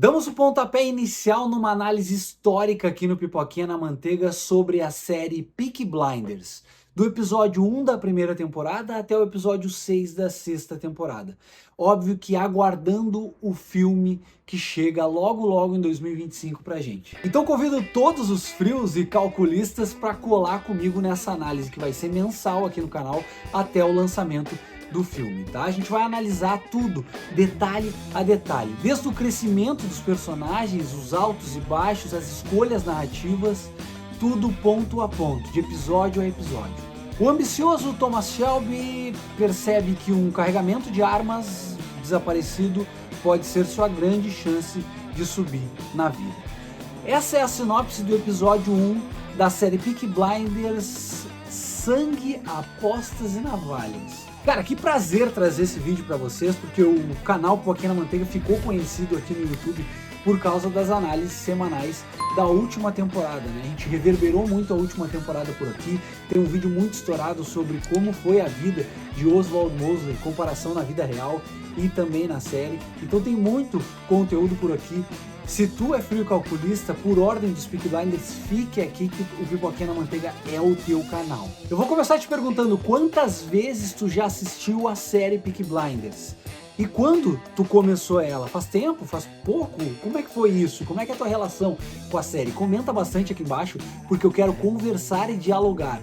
Damos o pontapé inicial numa análise histórica aqui no Pipoquinha na Manteiga sobre a série Peaky Blinders, do episódio 1 da primeira temporada até o episódio 6 da sexta temporada. Óbvio que aguardando o filme que chega logo em 2025 pra gente. Então convido todos os frios e calculistas para colar comigo nessa análise que vai ser mensal aqui no canal até o lançamento do filme, tá? A gente vai analisar tudo, detalhe a detalhe, desde o crescimento dos personagens, os altos e baixos, as escolhas narrativas, tudo ponto a ponto, de episódio a episódio. O ambicioso Thomas Shelby percebe que um carregamento de armas desaparecido pode ser sua grande chance de subir na vida. Essa é a sinopse do episódio 1 da série Peaky Blinders, Sangue, Apostas e Navalhas. Cara, que prazer trazer esse vídeo pra vocês, porque o canal Pipoquinha na Manteiga ficou conhecido aqui no YouTube por causa das análises semanais da última temporada, né? A gente reverberou muito a última temporada por aqui, tem um vídeo muito estourado sobre como foi a vida de Oswald Mosley, comparação na vida real e também na série, então tem muito conteúdo por aqui. Se tu é frio calculista, por ordem dos Peaky Blinders, fique aqui que o Pipoquinha na Manteiga é o teu canal. Eu vou começar te perguntando quantas vezes tu já assistiu a série Peaky Blinders? E quando tu começou ela? Faz tempo? Faz pouco? Como é que foi isso? Como é que é a tua relação com a série? Comenta bastante aqui embaixo, porque eu quero conversar e dialogar.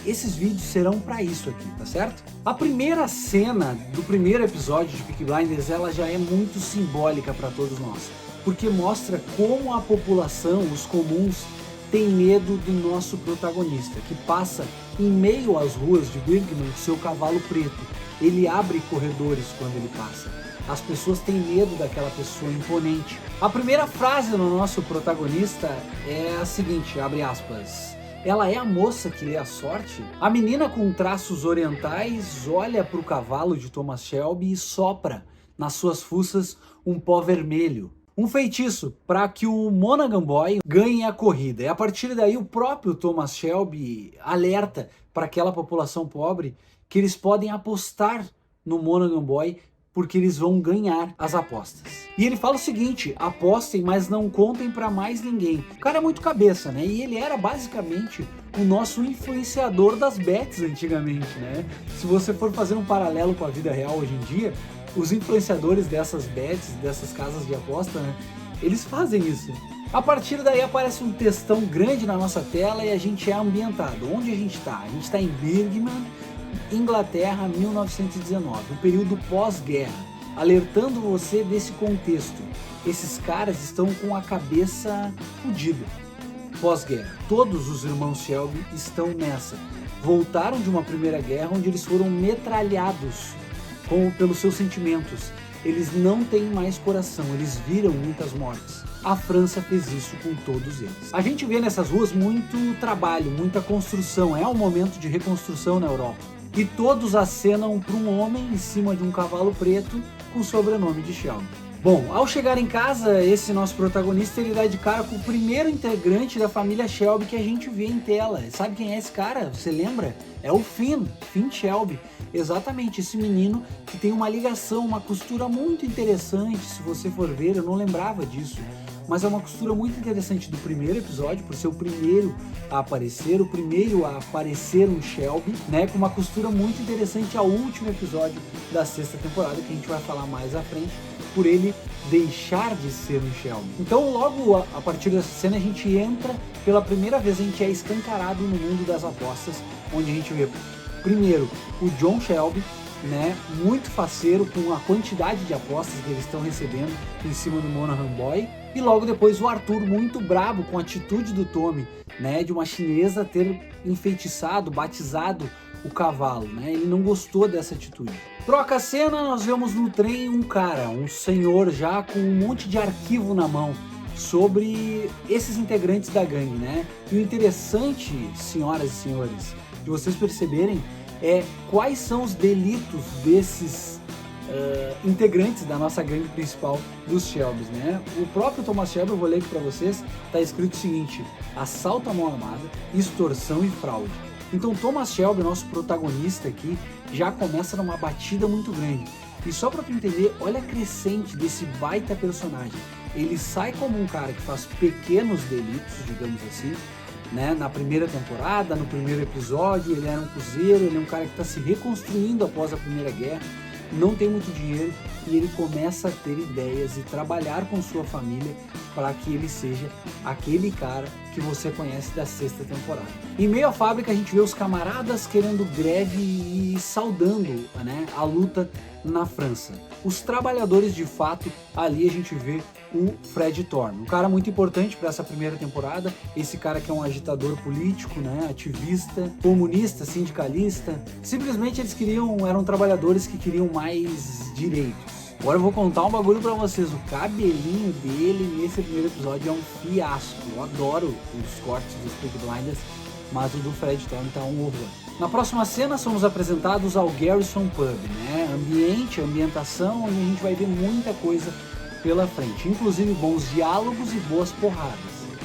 Esses vídeos serão pra isso aqui, tá certo? A primeira cena do primeiro episódio de Peaky Blinders, ela já é muito simbólica para todos nós, porque mostra como a população, os comuns, tem medo do nosso protagonista, que passa em meio às ruas de Birmingham com seu cavalo preto. Ele abre corredores quando ele passa. As pessoas têm medo daquela pessoa imponente. A primeira frase do nosso protagonista é a seguinte, abre aspas: "Ela é a moça que lê a sorte?" A menina com traços orientais olha para o cavalo de Thomas Shelby e sopra nas suas fuças um pó vermelho. Um feitiço para que o Monaghan Boy ganhe a corrida. E a partir daí o próprio Thomas Shelby alerta para aquela população pobre que eles podem apostar no Monaghan Boy porque eles vão ganhar as apostas. E ele fala o seguinte: apostem, mas não contem para mais ninguém. O cara é muito cabeça, né? E ele era basicamente o nosso influenciador das bets antigamente, né? Se você for fazer um paralelo com a vida real hoje em dia, os influenciadores dessas bets, dessas casas de aposta, né, eles fazem isso. A partir daí aparece um textão grande na nossa tela e a gente é ambientado. Onde a gente está? A gente está em Birmingham, Inglaterra, 1919, um período pós-guerra, alertando você desse contexto. Esses caras estão com a cabeça fodida. Pós-guerra, todos os irmãos Shelby estão nessa. Voltaram de uma primeira guerra onde eles foram metralhados pelos seus sentimentos. Eles não têm mais coração, eles viram muitas mortes. A França fez isso com todos eles. A gente vê nessas ruas muito trabalho, muita construção, é um momento de reconstrução na Europa. E todos acenam para um homem em cima de um cavalo preto com o sobrenome de Shelby. Bom, ao chegar em casa, esse nosso protagonista, ele dá de cara com o primeiro integrante da família Shelby que a gente vê em tela. Sabe quem é esse cara? Você lembra? É o Finn Shelby. Exatamente, esse menino que tem uma ligação, uma costura muito interessante, se você for ver, eu não lembrava disso. Mas é uma costura muito interessante do primeiro episódio, por ser o primeiro a aparecer um Shelby, né? Com uma costura muito interessante ao último episódio da sexta temporada, que a gente vai falar mais à frente, por ele deixar de ser um Shelby. Então logo a partir dessa cena a gente entra, pela primeira vez a gente é escancarado no mundo das apostas, onde a gente vê primeiro o John Shelby, né, muito faceiro com a quantidade de apostas que eles estão recebendo em cima do Monaghan Boy, e logo depois o Arthur muito brabo com a atitude do Tommy, né, de uma chinesa ter enfeitiçado, batizado o cavalo, né, ele não gostou dessa atitude. Troca a cena, nós vemos no trem um senhor já com um monte de arquivo na mão sobre esses integrantes da gangue, né, e o interessante, senhoras e senhores, de vocês perceberem é quais são os delitos desses integrantes da nossa gangue principal dos Shelbys, né? O próprio Thomas Shelby, eu vou ler aqui para vocês, tá escrito o seguinte: assalto à mão armada, extorsão e fraude. Então Thomas Shelby, nosso protagonista aqui, já começa numa batida muito grande. E só para tu entender, olha a crescente desse baita personagem. ele sai como um cara que faz pequenos delitos, digamos assim, né? Na primeira temporada, no primeiro episódio, ele era um cozeiro, ele é um cara que está se reconstruindo após a Primeira Guerra, não tem muito dinheiro e ele começa a ter ideias e trabalhar com sua família para que ele seja aquele cara que você conhece da sexta temporada. Em meio à fábrica a gente vê os camaradas querendo greve e saudando, né, a luta na França. Os trabalhadores de fato, ali a gente vê o Fred Thorne, um cara muito importante para essa primeira temporada, esse cara que é um agitador político, né, ativista, comunista, sindicalista. Simplesmente eles eram trabalhadores que queriam mais direitos. Agora eu vou contar um bagulho pra vocês, o cabelinho dele nesse primeiro episódio é um fiasco. Eu adoro os cortes dos Peaky Blinders, mas o do Fred Thorne tá um horror. Na próxima cena somos apresentados ao Garrison Pub, né? Ambientação, e a gente vai ver muita coisa pela frente, inclusive bons diálogos e boas porradas.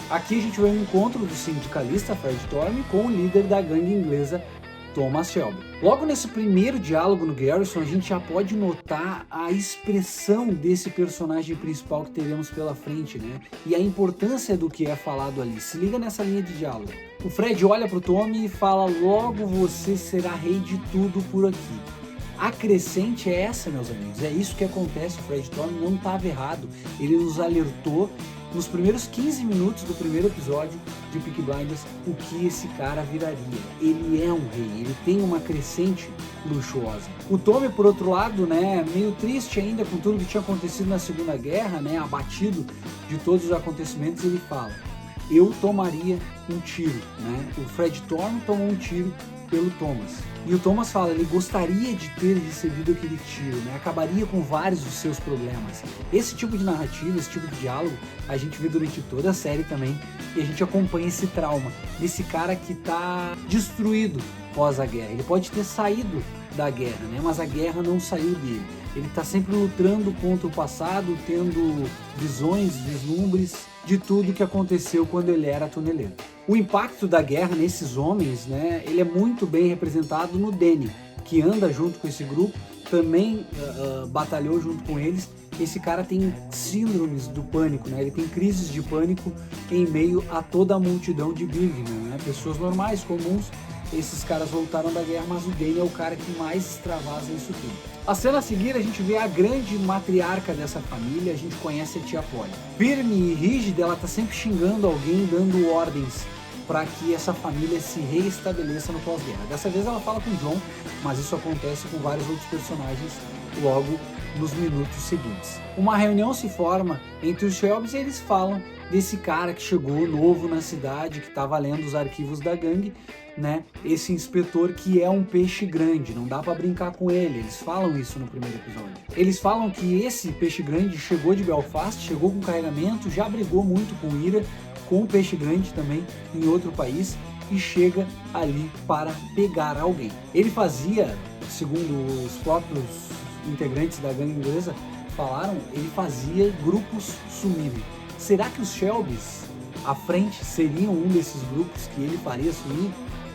Aqui a gente vê um encontro do sindicalista Fred Thorne com o líder da gangue inglesa, Thomas Shelby. Logo nesse primeiro diálogo no Garrison, a gente já pode notar a expressão desse personagem principal que teremos pela frente, né? E a importância do que é falado ali. Se liga nessa linha de diálogo. O Fred olha pro Tommy e fala: logo você será rei de tudo por aqui. A crescente é essa, meus amigos. É isso que acontece. O Fred Thorne não estava errado. Ele nos alertou nos primeiros 15 minutos do primeiro episódio de Peaky Blinders o que esse cara viraria. Ele é um rei, ele tem uma crescente luxuosa. O Tommy, por outro lado, né, meio triste ainda com tudo que tinha acontecido na Segunda Guerra, né, abatido de todos os acontecimentos, ele fala: eu tomaria um tiro, né? O Fred Thorne tomou um tiro pelo Thomas. E o Thomas fala, ele gostaria de ter recebido aquele tiro, né? Acabaria com vários dos seus problemas. Esse tipo de narrativa, esse tipo de diálogo, a gente vê durante toda a série também, e a gente acompanha esse trauma desse cara que tá destruído pós a guerra. Ele pode ter saído da guerra, né? Mas a guerra não saiu dele. Ele tá sempre lutando contra o passado, tendo visões, vislumbres de tudo que aconteceu quando ele era tuneleiro. O impacto da guerra nesses homens, né, ele é muito bem representado no Danny, que anda junto com esse grupo, também batalhou junto com eles. Esse cara tem síndromes do pânico, né? Ele tem crises de pânico em meio a toda a multidão de Birmingham, né? Pessoas normais, comuns. Esses caras voltaram da guerra, mas o Danny é o cara que mais extravasa isso tudo. A cena a seguir, a gente vê a grande matriarca dessa família, a gente conhece a tia Polly. Firme e rígida, ela tá sempre xingando alguém, dando ordens para que essa família se reestabeleça no pós-guerra. Dessa vez ela fala com o John, mas isso acontece com vários outros personagens logo nos minutos seguintes. Uma reunião se forma entre os Shelbys e eles falam desse cara que chegou novo na cidade, que estava lendo os arquivos da gangue, né? Esse inspetor que é um peixe grande, não dá para brincar com ele. Eles falam isso no primeiro episódio. Eles falam que esse peixe grande chegou de Belfast, chegou com carregamento, já brigou muito com o Ira, com o peixe grande também em outro país, e chega ali para pegar alguém. Ele fazia, segundo os próprios integrantes da gangue inglesa falaram, ele fazia grupos sumirem. Será que os Shelbys à frente seriam um desses grupos que ele faria sumir?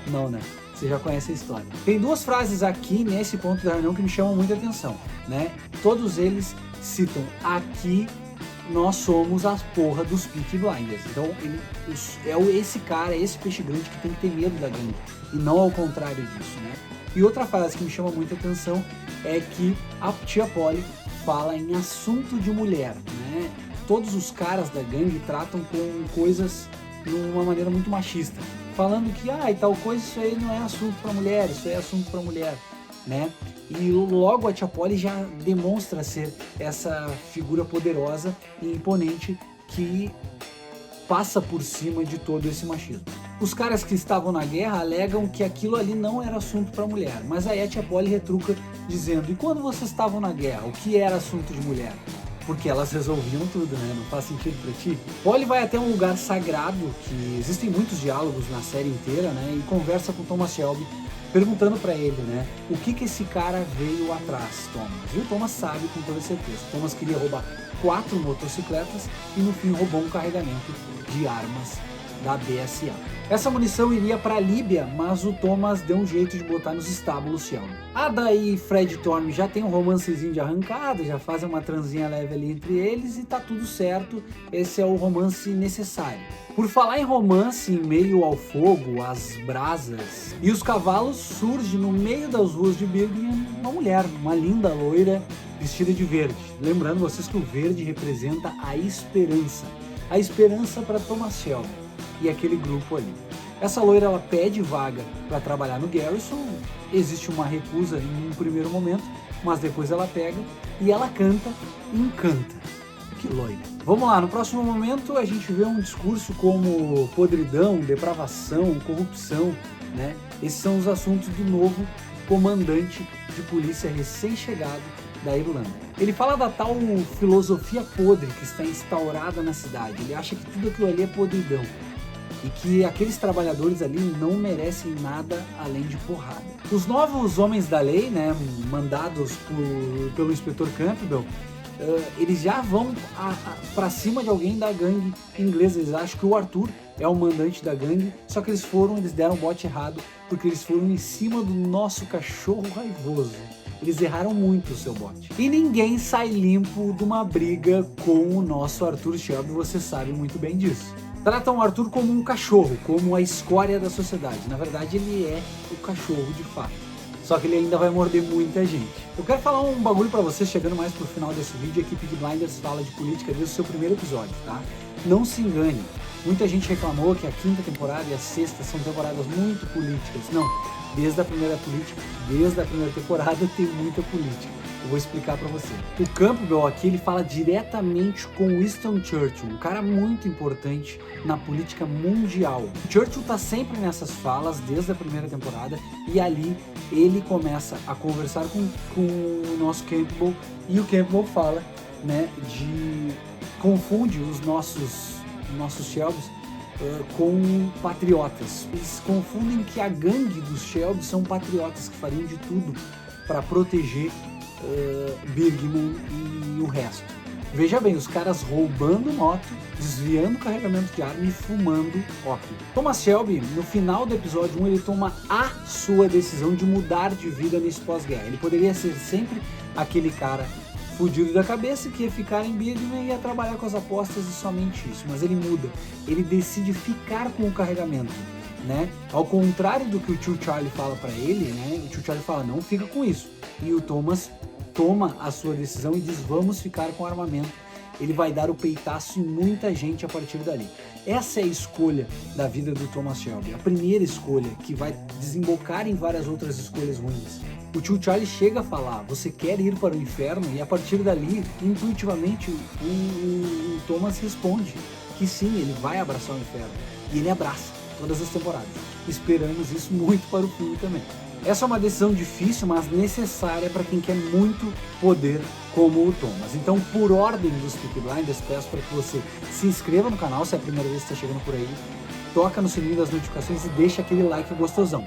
Não, né? Você já conhece a história. Tem duas frases aqui nesse ponto da reunião que me chamam muita atenção, né? Todos eles citam: aqui nós somos as porra dos Peaky Blinders. Então esse cara, esse peixe grande que tem que ter medo da gangue, e não ao contrário disso, né? E outra frase que me chama muita atenção é que a tia Polly fala em assunto de mulher, né? Todos os caras da gangue tratam com coisas de uma maneira muito machista, falando que e tal coisa, isso aí não é assunto para mulher, isso aí é assunto para mulher, né? E logo a tia Polly já demonstra ser essa figura poderosa e imponente que passa por cima de todo esse machismo. Os caras que estavam na guerra alegam que aquilo ali não era assunto para mulher, mas aí a tia Polly retruca dizendo: e quando vocês estavam na guerra, o que era assunto de mulher? Porque elas resolviam tudo, né? Não faz sentido pra ti? Polly vai até um lugar sagrado, que existem muitos diálogos na série inteira, né? E conversa com Thomas Shelby, perguntando pra ele, né? O que esse cara veio atrás, Thomas? E o Thomas sabe com toda certeza. Thomas queria roubar 4 motocicletas e no fim roubou um carregamento de armas da BSA. Essa munição iria para a Líbia, mas o Thomas deu um jeito de botar nos estábulos Shelby. Ada e Fred Thorne já tem um romancezinho de arrancada, já fazem uma transinha leve ali entre eles e tá tudo certo, esse é o romance necessário. Por falar em romance, em meio ao fogo, às brasas e os cavalos, surge no meio das ruas de Birmingham uma mulher, uma linda loira, vestida de verde. Lembrando vocês que o verde representa a esperança para Thomas Shelby e aquele grupo ali. Essa loira ela pede vaga para trabalhar no Garrison, existe uma recusa em um primeiro momento, mas depois ela pega e ela canta e encanta. Que loira. Vamos lá, no próximo momento a gente vê um discurso como podridão, depravação, corrupção, né? Esses são os assuntos do novo comandante de polícia recém-chegado da Irlanda. Ele fala da tal filosofia podre que está instaurada na cidade. Ele acha que tudo aquilo ali é podridão e que aqueles trabalhadores ali não merecem nada além de porrada. Os novos homens da lei, né, mandados pelo inspetor Campbell, eles já vão para cima de alguém da gangue inglesa. Eles acham que o Arthur é o mandante da gangue, só que eles deram o bote errado, porque eles foram em cima do nosso cachorro raivoso. Eles erraram muito o seu bote. E ninguém sai limpo de uma briga com o nosso Arthur Shelby, você sabe muito bem disso. Tratam o Arthur como um cachorro, como a escória da sociedade. Na verdade, ele é o cachorro de fato. Só que ele ainda vai morder muita gente. Eu quero falar um bagulho pra vocês, chegando mais pro final desse vídeo. A equipe de Blinders fala de política desde o seu primeiro episódio, tá? Não se engane. Muita gente reclamou que a quinta temporada e a sexta são temporadas muito políticas. Não, desde a primeira temporada tem muita política. Eu vou explicar pra você. O Campbell aqui ele fala diretamente com Winston Churchill, um cara muito importante na política mundial. Churchill tá sempre nessas falas desde a primeira temporada e ali ele começa a conversar com o nosso Campbell e o Campbell fala, né, confunde os nossos Shelbys com patriotas. Eles confundem que a gangue dos Shelbys são patriotas que fariam de tudo para proteger Birmingham e o resto. Veja bem, os caras roubando moto, desviando carregamento de arma e fumando ópio. Thomas Shelby, no final do episódio 1, ele toma a sua decisão de mudar de vida nesse pós-guerra. Ele poderia ser sempre aquele cara fudido da cabeça que ia ficar em Birmingham e ia trabalhar com as apostas e somente isso, mas ele muda. Ele decide ficar com o carregamento, né? Ao contrário do que o tio Charlie fala pra ele, né? O tio Charlie fala, não fica com isso. E o Thomas toma a sua decisão e diz, vamos ficar com o armamento. Ele vai dar o peitaço em muita gente a partir dali. Essa é a escolha da vida do Thomas Shelby, a primeira escolha que vai desembocar em várias outras escolhas ruins. O tio Charlie chega a falar, você quer ir para o inferno? E a partir dali, intuitivamente, o Thomas responde que sim, ele vai abraçar o inferno. E ele abraça todas as temporadas. Esperamos isso muito para o filme também. Essa é uma decisão difícil, mas necessária para quem quer muito poder como o Thomas. Então, por ordem dos Peaky Blinders, peço para que você se inscreva no canal, se é a primeira vez que está chegando por aí, toca no sininho das notificações e deixa aquele like gostosão.